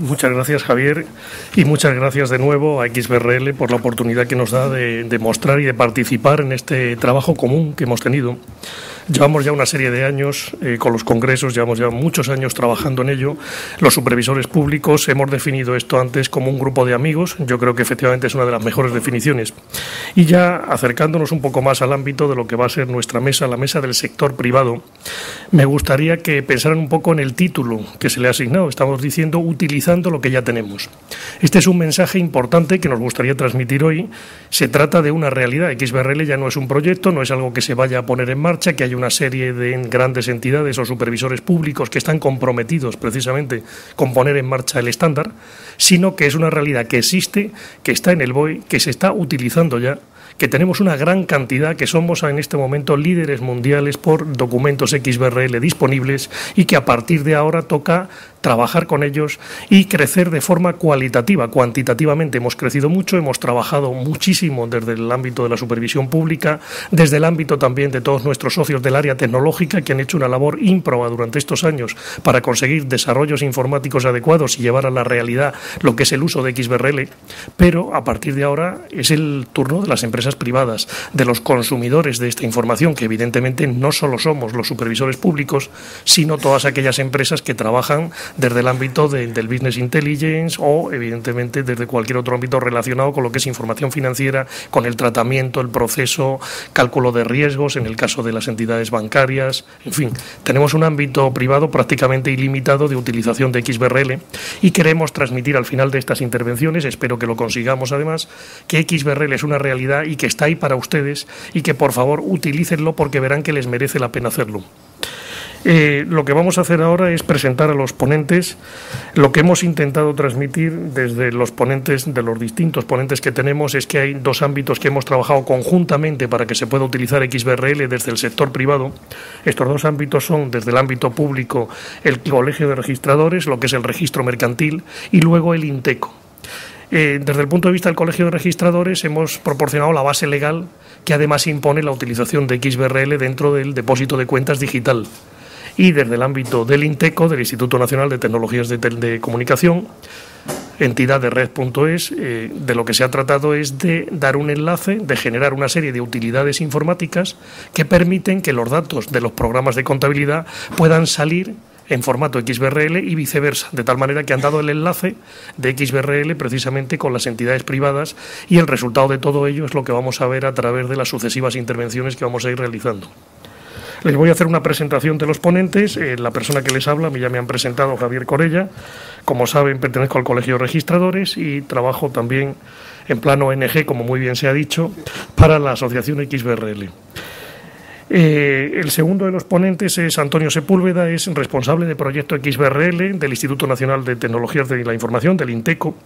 Muchas gracias, Javier, y muchas gracias de nuevo a XBRL por la oportunidad que nos da de mostrar y de participar en este trabajo común que hemos tenido. Llevamos ya una serie de años con los congresos, llevamos ya muchos años trabajando en ello. Los supervisores públicos hemos definido esto antes como un grupo de amigos. Yo creo que efectivamente es una de las mejores definiciones. Y ya acercándonos un poco más al ámbito de lo que va a ser nuestra mesa, la mesa del sector privado, me gustaría que pensaran un poco en el título que se le ha asignado. Estamos diciendo utilizando lo que ya tenemos. Este es un mensaje importante que nos gustaría transmitir hoy. Se trata de una realidad. XBRL ya no es un proyecto, no es algo que se vaya a poner en marcha, que haya una serie de grandes entidades o supervisores públicos que están comprometidos precisamente con poner en marcha el estándar, sino que es una realidad que existe, que está en el BOE, que se está utilizando ya, que tenemos una gran cantidad, que somos en este momento líderes mundiales por documentos XBRL disponibles y que a partir de ahora toca trabajar con ellos y crecer de forma cualitativa. Cuantitativamente hemos crecido mucho, hemos trabajado muchísimo desde el ámbito de la supervisión pública, desde el ámbito también de todos nuestros socios del área tecnológica que han hecho una labor ímproba durante estos años para conseguir desarrollos informáticos adecuados y llevar a la realidad lo que es el uso de XBRL, pero a partir de ahora es el turno de las empresas privadas, de los consumidores de esta información, que evidentemente no solo somos los supervisores públicos, sino todas aquellas empresas que trabajan desde el ámbito del business intelligence o, evidentemente, desde cualquier otro ámbito relacionado con lo que es información financiera, con el tratamiento, el proceso, cálculo de riesgos, en el caso de las entidades bancarias. En fin, tenemos un ámbito privado prácticamente ilimitado de utilización de XBRL y queremos transmitir al final de estas intervenciones, espero que lo consigamos además, que XBRL es una realidad y que está ahí para ustedes y que, por favor, utilícenlo porque verán que les merece la pena hacerlo. Lo que vamos a hacer ahora es presentar a los ponentes lo que hemos intentado transmitir desde los ponentes, de los distintos ponentes que tenemos, es que hay dos ámbitos que hemos trabajado conjuntamente para que se pueda utilizar XBRL desde el sector privado. Estos dos ámbitos son, desde el ámbito público, el Colegio de Registradores, lo que es el registro mercantil, y luego el INTECO. Desde el punto de vista del Colegio de Registradores hemos proporcionado la base legal que además impone la utilización de XBRL dentro del depósito de cuentas digital. Y desde el ámbito del INTECO, del Instituto Nacional de Tecnologías de Comunicación, entidad de red.es, de lo que se ha tratado es de dar un enlace, de generar una serie de utilidades informáticas que permiten que los datos de los programas de contabilidad puedan salir en formato XBRL y viceversa, de tal manera que han dado el enlace de XBRL precisamente con las entidades privadas y el resultado de todo ello es lo que vamos a ver a través de las sucesivas intervenciones que vamos a ir realizando. Les voy a hacer una presentación de los ponentes. La persona que les habla, ya me han presentado, Javier Corella. Como saben, pertenezco al Colegio de Registradores y trabajo también en plano ONG, como muy bien se ha dicho, para la Asociación XBRL. El segundo de los ponentes es Antonio Sepúlveda, es responsable de proyecto XBRL del Instituto Nacional de Tecnologías de la Información, del INTECO.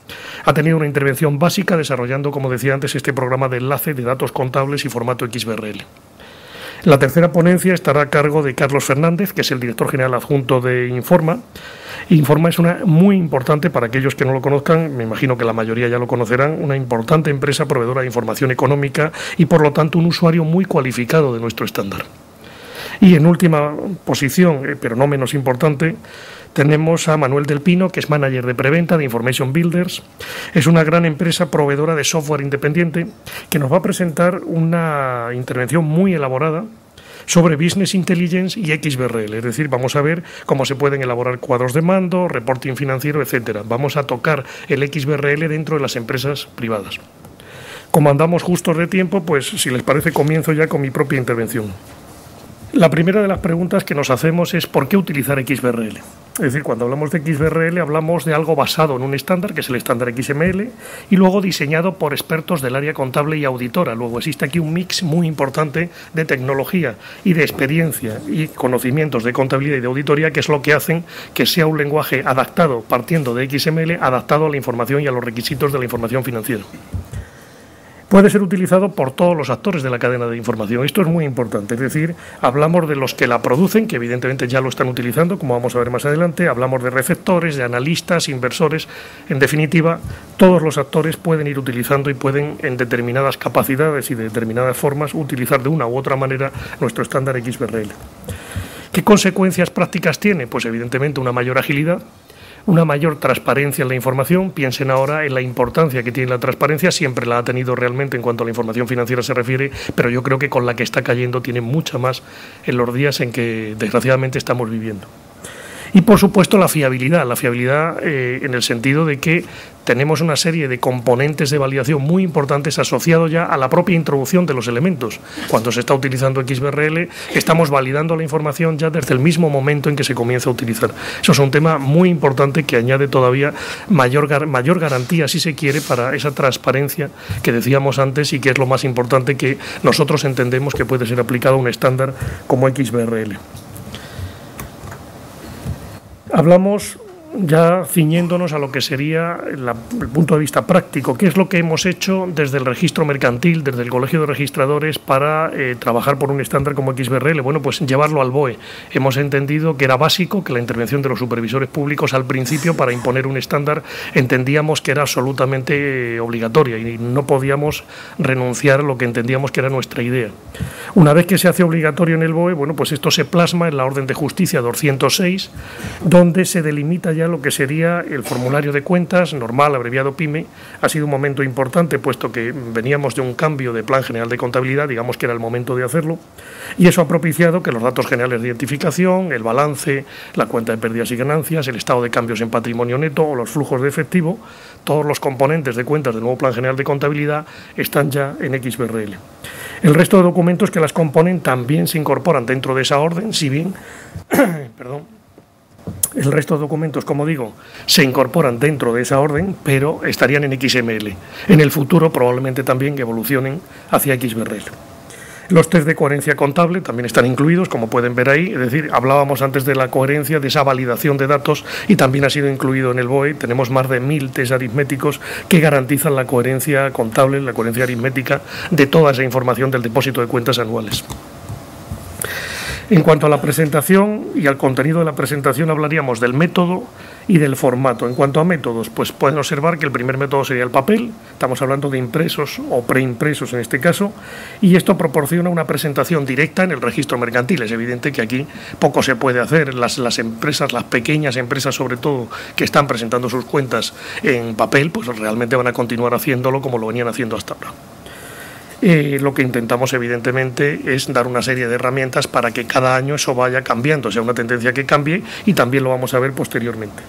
Ha tenido una intervención básica desarrollando, como decía antes, este programa de enlace de datos contables y formato XBRL. La tercera ponencia estará a cargo de Carlos Fernández, que es el director general adjunto de Informa. Informa es una muy importante, para aquellos que no lo conozcan, me imagino que la mayoría ya lo conocerán, una importante empresa proveedora de información económica y, por lo tanto, un usuario muy cualificado de nuestro estándar. Y en última posición, pero no menos importante, tenemos a Manuel del Pino, que es manager de preventa de Information Builders. Es una gran empresa proveedora de software independiente que nos va a presentar una intervención muy elaborada sobre Business Intelligence y XBRL. Es decir, vamos a ver cómo se pueden elaborar cuadros de mando, reporting financiero, etcétera. Vamos a tocar el XBRL dentro de las empresas privadas. Como andamos justos de tiempo, pues si les parece comienzo ya con mi propia intervención. La primera de las preguntas que nos hacemos es ¿por qué utilizar XBRL? Es decir, cuando hablamos de XBRL hablamos de algo basado en un estándar, que es el estándar XML, y luego diseñado por expertos del área contable y auditora. Luego existe aquí un mix muy importante de tecnología y de experiencia y conocimientos de contabilidad y de auditoría, que es lo que hacen que sea un lenguaje adaptado, partiendo de XML, adaptado a la información y a los requisitos de la información financiera. Puede ser utilizado por todos los actores de la cadena de información. Esto es muy importante, es decir, hablamos de los que la producen, que evidentemente ya lo están utilizando, como vamos a ver más adelante, hablamos de receptores, de analistas, inversores, en definitiva, todos los actores pueden ir utilizando y pueden, en determinadas capacidades y de determinadas formas, utilizar de una u otra manera nuestro estándar XBRL. ¿Qué consecuencias prácticas tiene? Pues evidentemente una mayor agilidad, una mayor transparencia en la información. Piensen ahora en la importancia que tiene la transparencia, siempre la ha tenido realmente en cuanto a la información financiera se refiere, pero yo creo que con la que está cayendo tiene mucha más en los días en que desgraciadamente estamos viviendo. Y, por supuesto, la fiabilidad en el sentido de que tenemos una serie de componentes de validación muy importantes asociados ya a la propia introducción de los elementos. Cuando se está utilizando XBRL, estamos validando la información ya desde el mismo momento en que se comienza a utilizar. Eso es un tema muy importante que añade todavía mayor garantía, si se quiere, para esa transparencia que decíamos antes y que es lo más importante que nosotros entendemos que puede ser aplicado a un estándar como XBRL. Hablamos ya ciñéndonos a lo que sería el punto de vista práctico, qué es lo que hemos hecho desde el registro mercantil, desde el Colegio de Registradores para trabajar por un estándar como XBRL. Bueno, pues llevarlo al BOE. Hemos entendido que era básico, que la intervención de los supervisores públicos al principio para imponer un estándar entendíamos que era absolutamente obligatoria y no podíamos renunciar a lo que entendíamos que era nuestra idea. Una vez que se hace obligatorio en el BOE, bueno, pues esto se plasma en la Orden de Justicia 206, donde se delimita ya lo que sería el formulario de cuentas normal, abreviado PYME. Ha sido un momento importante, puesto que veníamos de un cambio de Plan General de Contabilidad, digamos que era el momento de hacerlo, y eso ha propiciado que los datos generales de identificación, el balance, la cuenta de pérdidas y ganancias, el estado de cambios en patrimonio neto o los flujos de efectivo, todos los componentes de cuentas del nuevo Plan General de Contabilidad están ya en XBRL. El resto de documentos que las componen también se incorporan dentro de esa orden, si bien, el resto de documentos, como digo, se incorporan dentro de esa orden, pero estarían en XML. En el futuro probablemente también evolucionen hacia XBRL. Los test de coherencia contable también están incluidos, como pueden ver ahí. Es decir, hablábamos antes de la coherencia, de esa validación de datos, y también ha sido incluido en el BOE. Tenemos más de 1000 test aritméticos que garantizan la coherencia contable, la coherencia aritmética de toda esa información del depósito de cuentas anuales. En cuanto a la presentación y al contenido de la presentación, hablaríamos del método y del formato. En cuanto a métodos, pues pueden observar que el primer método sería el papel, estamos hablando de impresos o preimpresos en este caso, y esto proporciona una presentación directa en el registro mercantil. Es evidente que aquí poco se puede hacer. Las empresas, las pequeñas empresas sobre todo, que están presentando sus cuentas en papel, pues realmente van a continuar haciéndolo como lo venían haciendo hasta ahora. Lo que intentamos, evidentemente, es dar una serie de herramientas para que cada año eso vaya cambiando, sea una tendencia que cambie, y también lo vamos a ver posteriormente.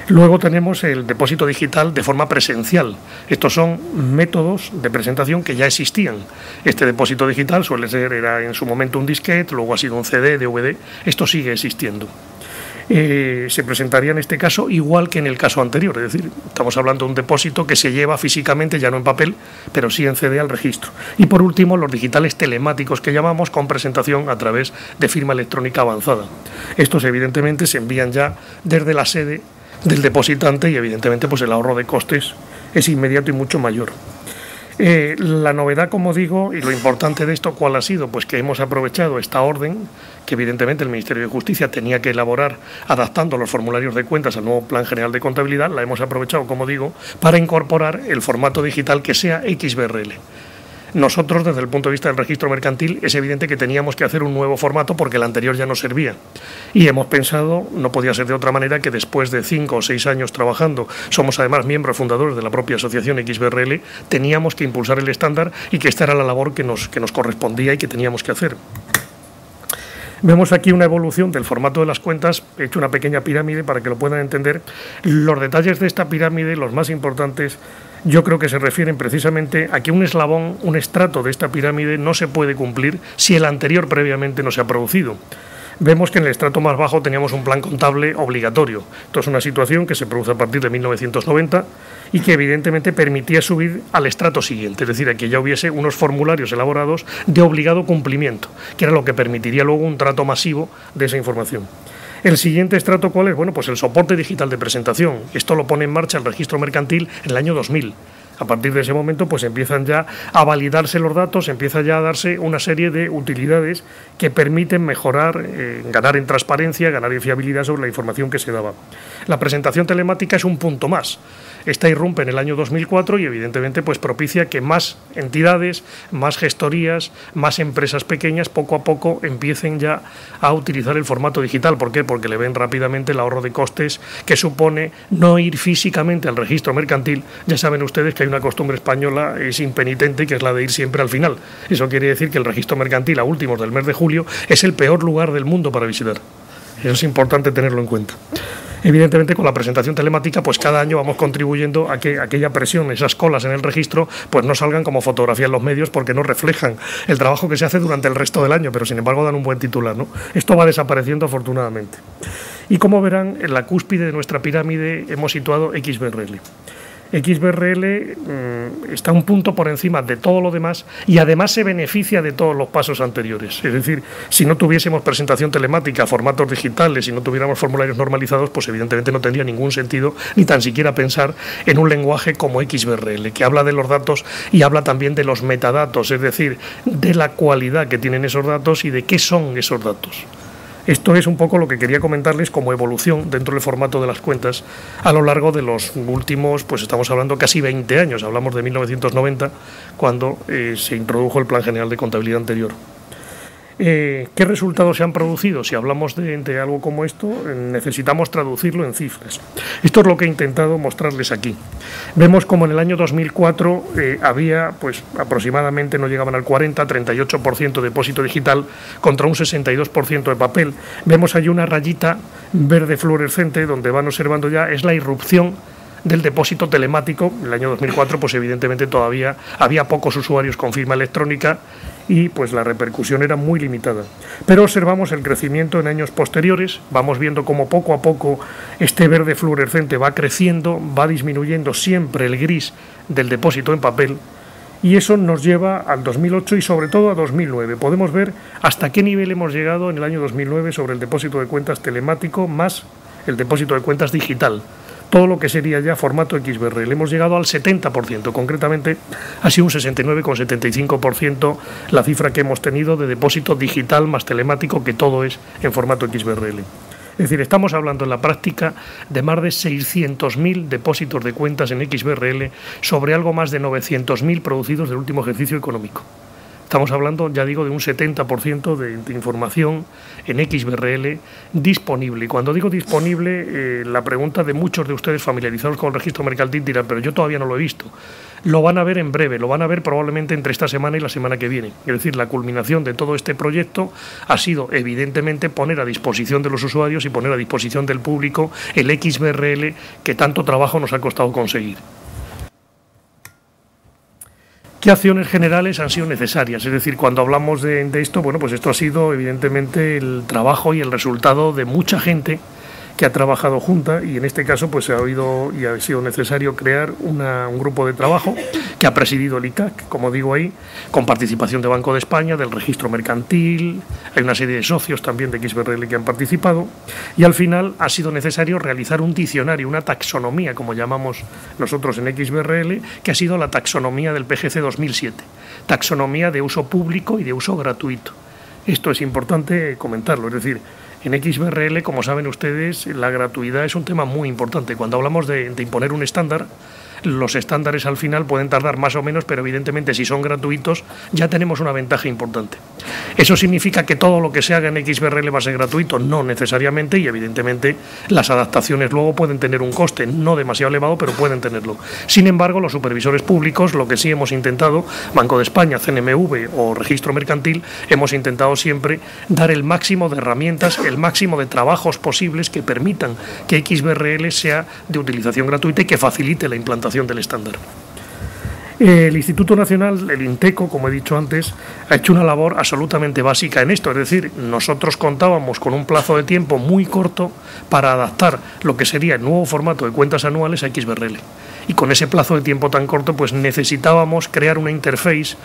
Luego tenemos el depósito digital de forma presencial. Estos son métodos de presentación que ya existían. Este depósito digital era en su momento un disquete, luego ha sido un CD, DVD, esto sigue existiendo. Se presentaría en este caso igual que en el caso anterior, es decir, estamos hablando de un depósito que se lleva físicamente, ya no en papel, pero sí en CD al registro. Y por último, los digitales telemáticos que llamamos, con presentación a través de firma electrónica avanzada. Estos evidentemente se envían ya desde la sede del depositante y evidentemente pues el ahorro de costes es inmediato y mucho mayor. La novedad, como digo, y lo importante de esto, ¿cuál ha sido? Pues que hemos aprovechado esta orden que evidentemente el Ministerio de Justicia tenía que elaborar adaptando los formularios de cuentas al nuevo Plan General de Contabilidad. La hemos aprovechado, como digo, para incorporar el formato digital que sea XBRL. Nosotros, desde el punto de vista del registro mercantil, es evidente que teníamos que hacer un nuevo formato porque el anterior ya no servía. Y hemos pensado, no podía ser de otra manera, que después de 5 o 6 años trabajando, somos además miembros fundadores de la propia asociación XBRL, teníamos que impulsar el estándar y que esta era la labor que nos correspondía y que teníamos que hacer. Vemos aquí una evolución del formato de las cuentas. He hecho una pequeña pirámide para que lo puedan entender. Los detalles de esta pirámide, los más importantes, yo creo que se refieren precisamente a que un eslabón, un estrato de esta pirámide no se puede cumplir si el anterior previamente no se ha producido. Vemos que en el estrato más bajo teníamos un plan contable obligatorio. Esto es una situación que se produce a partir de 1990 y que evidentemente permitía subir al estrato siguiente, es decir, a que ya hubiese unos formularios elaborados de obligado cumplimiento, que era lo que permitiría luego un trato masivo de esa información. El siguiente estrato, ¿cuál es? Bueno, pues el soporte digital de presentación. Esto lo pone en marcha el registro mercantil en el año 2000. A partir de ese momento, pues empiezan ya a validarse los datos, empieza ya a darse una serie de utilidades que permiten mejorar, ganar en transparencia, ganar en fiabilidad sobre la información que se daba. La presentación telemática es un punto más. Esta irrumpe en el año 2004 y evidentemente pues propicia que más entidades, más gestorías, más empresas pequeñas poco a poco empiecen ya a utilizar el formato digital. ¿Por qué? Porque le ven rápidamente el ahorro de costes que supone no ir físicamente al registro mercantil. Ya saben ustedes que hay una costumbre española, es impenitente, que es la de ir siempre al final. Eso quiere decir que el registro mercantil a últimos del mes de julio es el peor lugar del mundo para visitar. Eso es importante tenerlo en cuenta. Evidentemente, con la presentación telemática, pues cada año vamos contribuyendo a que aquella presión, esas colas en el registro, pues no salgan como fotografía en los medios porque no reflejan el trabajo que se hace durante el resto del año, pero sin embargo dan un buen titular, ¿no? Esto va desapareciendo afortunadamente. Y como verán, en la cúspide de nuestra pirámide hemos situado XBRL. XBRL está un punto por encima de todo lo demás y además se beneficia de todos los pasos anteriores. Es decir, si no tuviésemos presentación telemática, formatos digitales, si no tuviéramos formularios normalizados, pues evidentemente no tendría ningún sentido ni tan siquiera pensar en un lenguaje como XBRL, que habla de los datos y habla también de los metadatos, es decir, de la cualidad que tienen esos datos y de qué son esos datos. Esto es un poco lo que quería comentarles como evolución dentro del formato de las cuentas a lo largo de los últimos, pues estamos hablando casi 20 años, hablamos de 1990, cuando se introdujo el Plan General de Contabilidad anterior. ¿Qué resultados se han producido? Si hablamos de algo como esto, necesitamos traducirlo en cifras. Esto es lo que he intentado mostrarles aquí. Vemos como en el año 2004 había, pues aproximadamente no llegaban al 40-38% de depósito digital contra un 62% de papel. Vemos ahí una rayita verde fluorescente donde van observando ya es la irrupción del depósito telemático. En el año 2004, pues evidentemente todavía había pocos usuarios con firma electrónica y pues la repercusión era muy limitada. Pero observamos el crecimiento en años posteriores, vamos viendo cómo poco a poco este verde fluorescente va creciendo, va disminuyendo siempre el gris del depósito en papel y eso nos lleva al 2008 y sobre todo a 2009. Podemos ver hasta qué nivel hemos llegado en el año 2009 sobre el depósito de cuentas telemático más el depósito de cuentas digital. Todo lo que sería ya formato XBRL. Hemos llegado al 70%, concretamente ha sido un 69,75% la cifra que hemos tenido de depósito digital más telemático, que todo es en formato XBRL. Es decir, estamos hablando en la práctica de más de 600.000 depósitos de cuentas en XBRL sobre algo más de 900.000 producidos del último ejercicio económico. Estamos hablando, ya digo, de un 70% de información en XBRL disponible. Y cuando digo disponible, la pregunta de muchos de ustedes familiarizados con el registro mercantil dirán, pero yo todavía no lo he visto. Lo van a ver en breve, lo van a ver probablemente entre esta semana y la semana que viene. Es decir, la culminación de todo este proyecto ha sido, evidentemente, poner a disposición de los usuarios y poner a disposición del público el XBRL que tanto trabajo nos ha costado conseguir. ¿Qué acciones generales han sido necesarias? Es decir, cuando hablamos de esto, bueno, pues esto ha sido evidentemente el trabajo y el resultado de mucha gente que ha trabajado junta y en este caso pues ha habido y ha sido necesario crear un grupo de trabajo que ha presidido el ICAC, como digo ahí, con participación de Banco de España, del Registro Mercantil, hay una serie de socios también de XBRL que han participado y al final ha sido necesario realizar un diccionario, una taxonomía, como llamamos nosotros en XBRL, que ha sido la taxonomía del PGC 2007, taxonomía de uso público y de uso gratuito. Esto es importante comentarlo, es decir, en XBRL, como saben ustedes, la gratuidad es un tema muy importante. Cuando hablamos de imponer un estándar, los estándares al final pueden tardar más o menos, pero evidentemente si son gratuitos ya tenemos una ventaja importante. ¿Eso significa que todo lo que se haga en XBRL va a ser gratuito? No necesariamente, y evidentemente las adaptaciones luego pueden tener un coste no demasiado elevado, pero pueden tenerlo. Sin embargo, los supervisores públicos, lo que sí hemos intentado, Banco de España, CNMV o Registro Mercantil, hemos intentado siempre dar el máximo de herramientas, el máximo de trabajos posibles que permitan que XBRL sea de utilización gratuita y que facilite la implantación del estándar. El Instituto Nacional, el INTECO, como he dicho antes, ha hecho una labor absolutamente básica en esto, es decir, nosotros contábamos con un plazo de tiempo muy corto para adaptar lo que sería el nuevo formato de cuentas anuales a XBRL. y con ese plazo de tiempo tan corto pues necesitábamos crear una interface,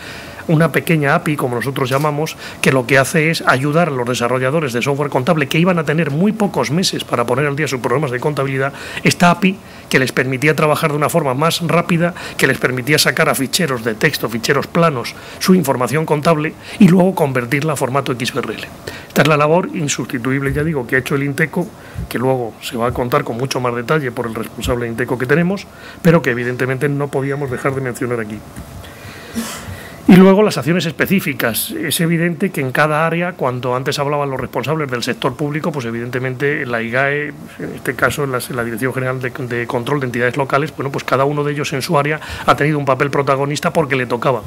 una pequeña API, como nosotros llamamos, que lo que hace es ayudar a los desarrolladores de software contable que iban a tener muy pocos meses para poner al día sus programas de contabilidad, esta API que les permitía trabajar de una forma más rápida, que les permitía sacar a ficheros de texto, ficheros planos, su información contable y luego convertirla a formato XBRL. Esta es la labor insustituible, ya digo, que ha hecho el INTECO, que luego se va a contar con mucho más detalle por el responsable de INTECO que tenemos, pero que evidentemente no podíamos dejar de mencionar aquí. Y luego las acciones específicas. Es evidente que en cada área, cuando antes hablaban los responsables del sector público, pues evidentemente la IGAE, en este caso en la Dirección General de Control de Entidades Locales, bueno, pues cada uno de ellos en su área ha tenido un papel protagonista porque le tocaba.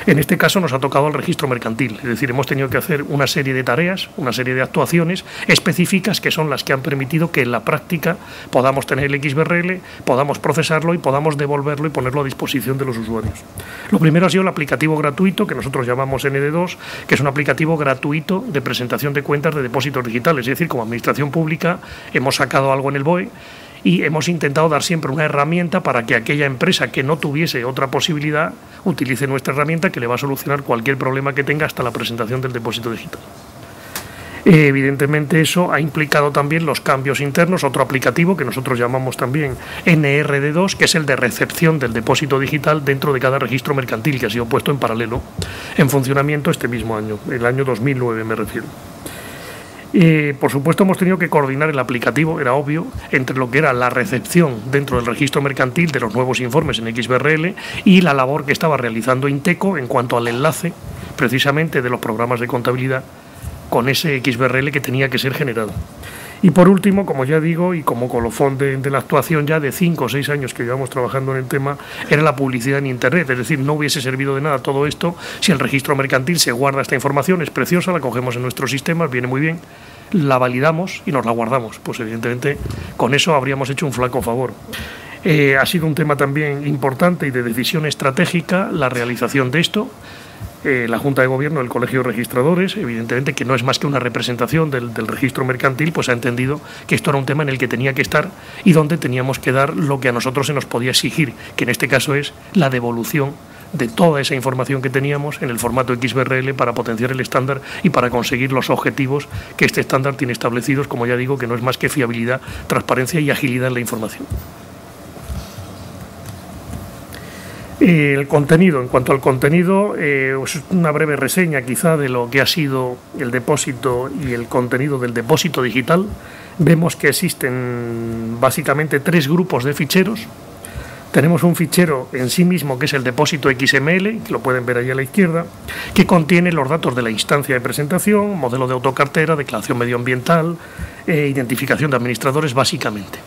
En este caso nos ha tocado el registro mercantil, es decir, hemos tenido que hacer una serie de tareas, una serie de actuaciones específicas que son las que han permitido que en la práctica podamos tener el XBRL, podamos procesarlo y podamos devolverlo y ponerlo a disposición de los usuarios. Lo primero ha sido el aplicativo gratuito, que nosotros llamamos ND2, que es un aplicativo gratuito de presentación de cuentas de depósitos digitales. Es decir, como administración pública hemos sacado algo en el BOE y hemos intentado dar siempre una herramienta para que aquella empresa que no tuviese otra posibilidad utilice nuestra herramienta, que le va a solucionar cualquier problema que tenga hasta la presentación del depósito digital. Evidentemente eso ha implicado también los cambios internos, otro aplicativo que nosotros llamamos también NRD2, que es el de recepción del depósito digital dentro de cada registro mercantil, que ha sido puesto en paralelo en funcionamiento este mismo año, el año 2009 me refiero. Por supuesto hemos tenido que coordinar el aplicativo, era obvio, entre lo que era la recepción dentro del registro mercantil de los nuevos informes en XBRL y la labor que estaba realizando INTECO en cuanto al enlace precisamente de los programas de contabilidad con ese XBRL que tenía que ser generado. Y por último, como ya digo, y como colofón de la actuación ya de 5 o 6 años que llevamos trabajando en el tema, era la publicidad en Internet. Es decir, no hubiese servido de nada todo esto si el registro mercantil se guarda esta información, es preciosa, la cogemos en nuestros sistemas, viene muy bien, la validamos y nos la guardamos. Pues evidentemente con eso habríamos hecho un flaco favor. Ha sido un tema también importante y de decisión estratégica la realización de esto. La Junta de Gobierno, el Colegio de Registradores, evidentemente que no es más que una representación del registro mercantil, pues ha entendido que esto era un tema en el que tenía que estar y donde teníamos que dar lo que a nosotros se nos podía exigir, que en este caso es la devolución de toda esa información que teníamos en el formato XBRL para potenciar el estándar y para conseguir los objetivos que este estándar tiene establecidos, como ya digo, que no es más que fiabilidad, transparencia y agilidad en la información. El contenido, en cuanto al contenido, es una breve reseña quizá de lo que ha sido el depósito y el contenido del depósito digital. Vemos que existen básicamente 3 grupos de ficheros. Tenemos un fichero en sí mismo que es el depósito XML, que lo pueden ver ahí a la izquierda, que contiene los datos de la instancia de presentación, modelo de autocartera, declaración medioambiental, identificación de administradores básicamente.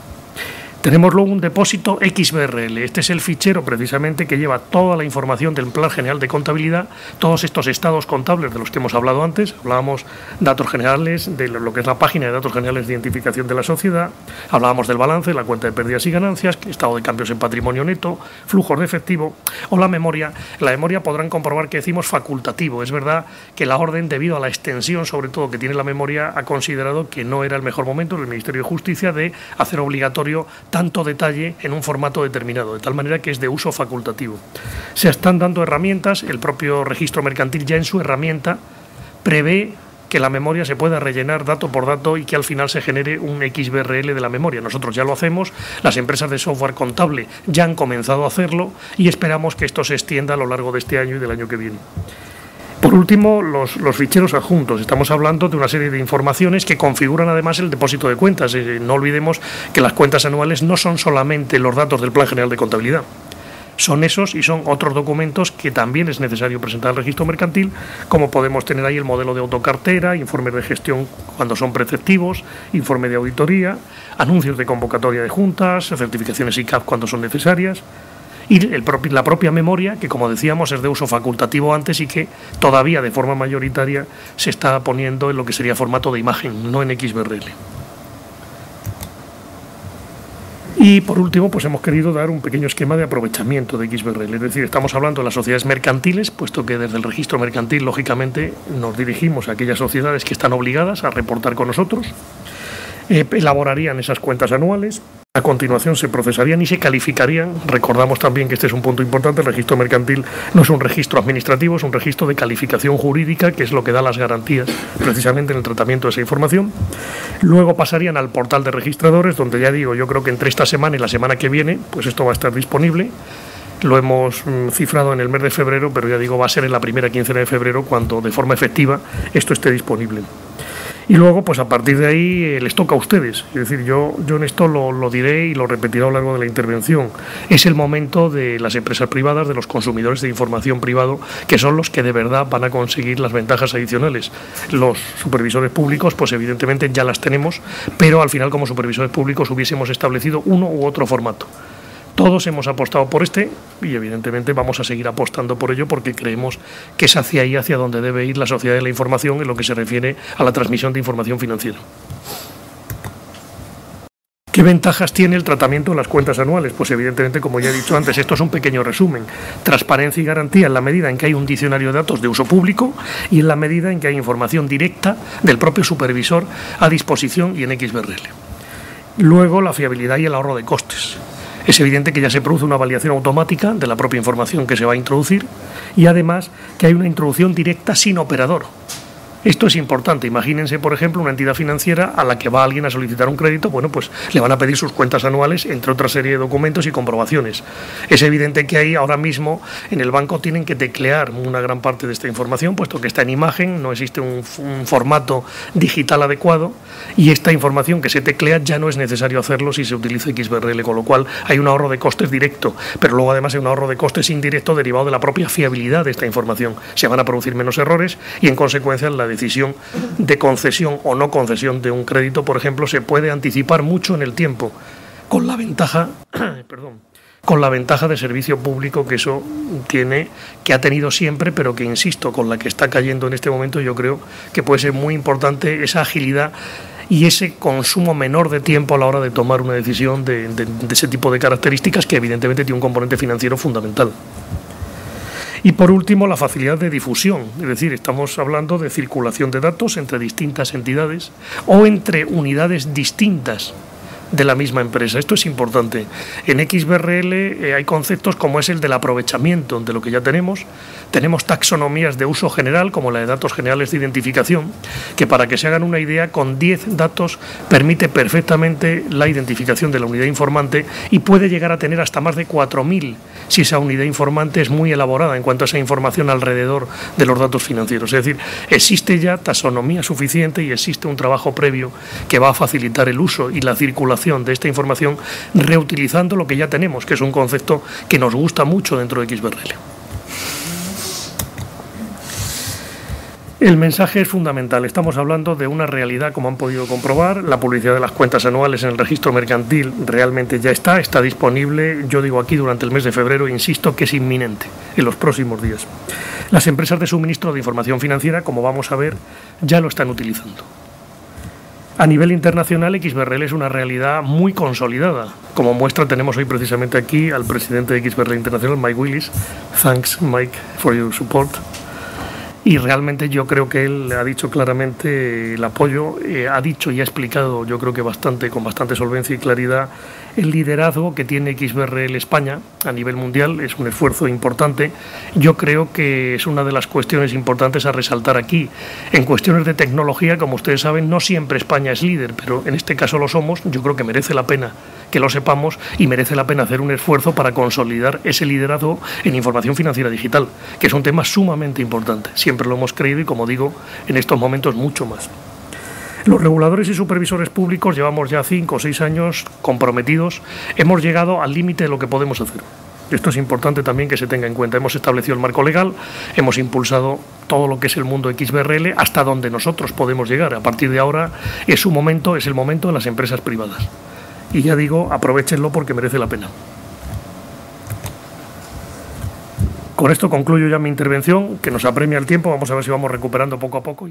Tenemos luego un depósito XBRL. Este es el fichero precisamente que lleva toda la información del Plan General de Contabilidad, todos estos estados contables de los que hemos hablado antes. Hablábamos datos generales de lo que es la página de datos generales de identificación de la sociedad, hablábamos del balance, la cuenta de pérdidas y ganancias, estado de cambios en patrimonio neto, flujos de efectivo o la memoria. En la memoria podrán comprobar que decimos facultativo. Es verdad que la orden, debido a la extensión sobre todo que tiene la memoria, ha considerado que no era el mejor momento del Ministerio de Justicia de hacer obligatorio tanto detalle en un formato determinado, de tal manera que es de uso facultativo. Se están dando herramientas, el propio registro mercantil ya en su herramienta prevé que la memoria se pueda rellenar dato por dato y que al final se genere un XBRL de la memoria. Nosotros ya lo hacemos, las empresas de software contable ya han comenzado a hacerlo y esperamos que esto se extienda a lo largo de este año y del año que viene. Por último, los ficheros adjuntos. Estamos hablando de una serie de informaciones que configuran además el depósito de cuentas. No olvidemos que las cuentas anuales no son solamente los datos del Plan General de Contabilidad. Son esos y son otros documentos que también es necesario presentar al registro mercantil, como podemos tener ahí el modelo de autocartera, informes de gestión cuando son preceptivos, informe de auditoría, anuncios de convocatoria de juntas, certificaciones ICAP cuando son necesarias. Y la propia memoria, que como decíamos es de uso facultativo antes y que todavía de forma mayoritaria se está poniendo en lo que sería formato de imagen, no en XBRL. Y por último, pues hemos querido dar un pequeño esquema de aprovechamiento de XBRL, es decir, estamos hablando de las sociedades mercantiles, puesto que desde el registro mercantil, lógicamente, nos dirigimos a aquellas sociedades que están obligadas a reportar con nosotros. elaborarían esas cuentas anuales. A continuación se procesarían y se calificarían. Recordamos también que este es un punto importante: el registro mercantil no es un registro administrativo, es un registro de calificación jurídica, que es lo que da las garantías precisamente en el tratamiento de esa información. Luego pasarían al portal de registradores, donde ya digo, yo creo que entre esta semana y la semana que viene, pues esto va a estar disponible. Lo hemos cifrado en el mes de febrero, pero ya digo, va a ser en la primera quincena de febrero cuando de forma efectiva esto esté disponible. Y luego, pues a partir de ahí les toca a ustedes. Es decir, yo en esto lo diré y lo repetiré a lo largo de la intervención. Es el momento de las empresas privadas, de los consumidores de información privado, que son los que de verdad van a conseguir las ventajas adicionales. Los supervisores públicos, pues evidentemente ya las tenemos, pero al final como supervisores públicos hubiésemos establecido uno u otro formato. Todos hemos apostado por este y evidentemente vamos a seguir apostando por ello, porque creemos que es hacia ahí, hacia donde debe ir la sociedad de la información en lo que se refiere a la transmisión de información financiera. ¿Qué ventajas tiene el tratamiento de las cuentas anuales? Pues evidentemente, como ya he dicho antes, esto es un pequeño resumen. Transparencia y garantía en la medida en que hay un diccionario de datos de uso público y en la medida en que hay información directa del propio supervisor a disposición y en XBRL. Luego, la fiabilidad y el ahorro de costes. Es evidente que ya se produce una validación automática de la propia información que se va a introducir y además que hay una introducción directa sin operador. Esto es importante. Imagínense, por ejemplo, una entidad financiera a la que va alguien a solicitar un crédito. Bueno, pues le van a pedir sus cuentas anuales, entre otra serie de documentos y comprobaciones. Es evidente que ahí ahora mismo en el banco tienen que teclear una gran parte de esta información, puesto que está en imagen, no existe un formato digital adecuado, y esta información que se teclea ya no es necesario hacerlo si se utiliza XBRL, con lo cual hay un ahorro de costes directo, pero luego además hay un ahorro de costes indirecto derivado de la propia fiabilidad de esta información. Se van a producir menos errores y en consecuencia la decisión de concesión o no concesión de un crédito, por ejemplo, se puede anticipar mucho en el tiempo, con la ventaja, con la ventaja de servicio público que eso tiene, que ha tenido siempre, pero que, insisto, con la que está cayendo en este momento, yo creo que puede ser muy importante esa agilidad y ese consumo menor de tiempo a la hora de tomar una decisión de ese tipo de características, que evidentemente tiene un componente financiero fundamental. Y por último, la facilidad de difusión, es decir, estamos hablando de circulación de datos entre distintas entidades o entre unidades distintas de la misma empresa. Esto es importante. En XBRL hay conceptos como es el del aprovechamiento de lo que ya tenemos. Tenemos taxonomías de uso general, como la de datos generales de identificación, que, para que se hagan una idea, con 10 datos permite perfectamente la identificación de la unidad informante y puede llegar a tener hasta más de 4.000 si esa unidad informante es muy elaborada en cuanto a esa información alrededor de los datos financieros. Es decir, existe ya taxonomía suficiente y existe un trabajo previo que va a facilitar el uso y la circulación de esta información reutilizando lo que ya tenemos, que es un concepto que nos gusta mucho dentro de XBRL. El mensaje es fundamental. Estamos hablando de una realidad, como han podido comprobar. La publicidad de las cuentas anuales en el registro mercantil realmente ya está disponible. Yo digo aquí durante el mes de febrero, insisto que es inminente, en los próximos días. Las empresas de suministro de información financiera, como vamos a ver, ya lo están utilizando. A nivel internacional, XBRL es una realidad muy consolidada. Como muestra, tenemos hoy precisamente aquí al presidente de XBRL Internacional, Mike Willis. Thanks, Mike, for your support. Y realmente yo creo que él ha dicho claramente el apoyo, ha dicho y ha explicado, yo creo que con bastante solvencia y claridad, el liderazgo que tiene XBRL España a nivel mundial. Es un esfuerzo importante. Yo creo que es una de las cuestiones importantes a resaltar aquí. En cuestiones de tecnología, como ustedes saben, no siempre España es líder, pero en este caso lo somos. Yo creo que merece la pena que lo sepamos y merece la pena hacer un esfuerzo para consolidar ese liderazgo en información financiera digital, que es un tema sumamente importante. Siempre lo hemos creído y, como digo, en estos momentos mucho más. Los reguladores y supervisores públicos llevamos ya 5 o 6 años comprometidos. Hemos llegado al límite de lo que podemos hacer. Esto es importante también que se tenga en cuenta. Hemos establecido el marco legal, hemos impulsado todo lo que es el mundo XBRL hasta donde nosotros podemos llegar. A partir de ahora es el momento de las empresas privadas. Y ya digo, aprovéchenlo porque merece la pena. Con esto concluyo ya mi intervención, que nos apremia el tiempo. Vamos a ver si vamos recuperando poco a poco.